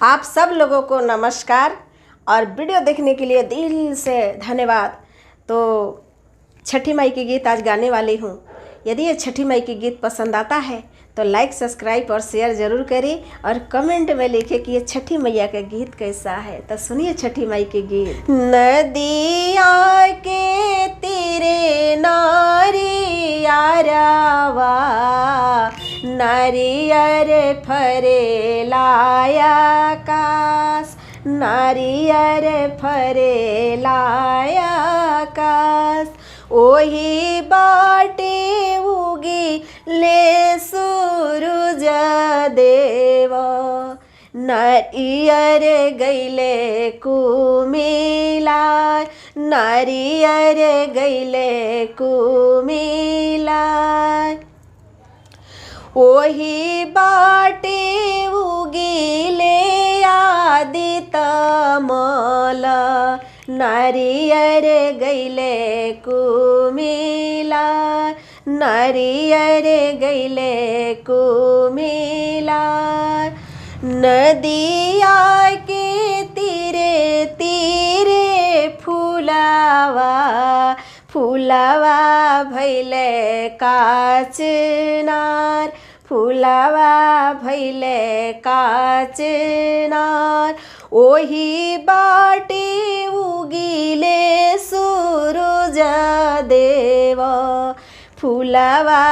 आप सब लोगों को नमस्कार और वीडियो देखने के लिए दिल से धन्यवाद। तो छठी माई के गीत आज गाने वाली हूँ। यदि ये छठी माई के गीत पसंद आता है तो लाइक, सब्सक्राइब और शेयर ज़रूर करें और कमेंट में लिखें कि ये छठी मैया का गीत कैसा है। तो सुनिए छठी माई के गीत। नदिया के तीरे नारियारवा नारियर फरे लाया कास नारियर फरे लाया कास ओही बाटे उगी ले सूरज देव नारियर गैले कुमिलाय नारियर गैले कुमिलाय ओही बाटे उगिले आदित मल नारियर गैले कुमिलाय नारियर गैले कुमिलाय नदिया के तीरे तीरे फुलावा फुलावा भैले काचनार फुलावा भैले काचनार ओही बाटे उगिले सूरज देव फुलावा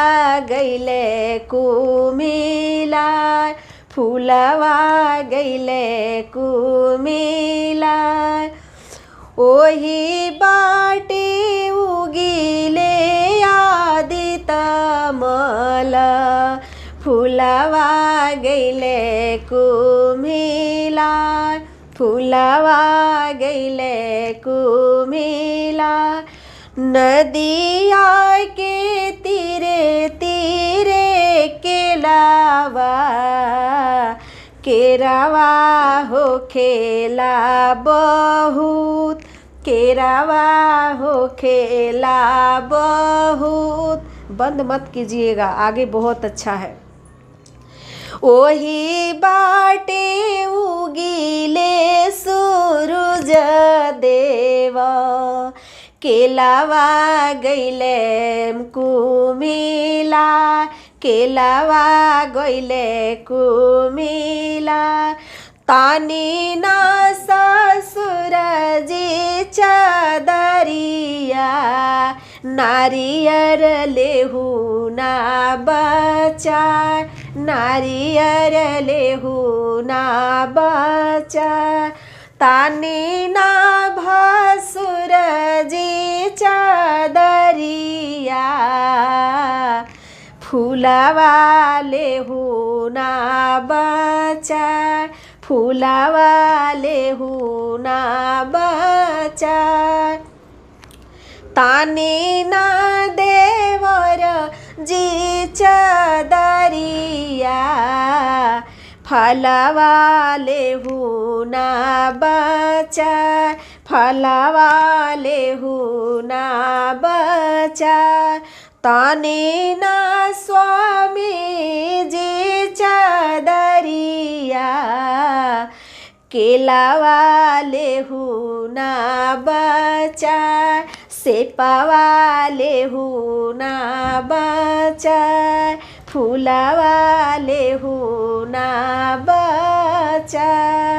गैले कुमिलाय फुलावा गैले कुमिलाय ओही बाटे उगिले आदित मल फुलावा गैले कुमिलाय फुलावा गैले कुमिलाय नदिया के तीरे तीरे केलावा केरावा हो खेला बहुत केरावा हो खेला बहुत। बंद मत कीजिएगा, आगे बहुत अच्छा है। ओही बाटे उगिले सूरज देव केलावा गैले कुमिलाय केलावा गैले कुमिलाय तानी ना ससुर जी चदरिया नारियर लेहू ना बचाय नारियर लेहू ना बचाय तानी ना भसुर जी चदरिया फुलावा लेहू ना बचाय फुलावा लेहू ना बचाय तानी ना देवर जी चदरिया फलावा लेहू ना बचाय फलावा लेहू ना बचाय तानी ना स्वामी जी चदरिया केलावा लेहू ना बचाय सेपावा लेहू ना बचाय फुलावा लेहू ना बचाय।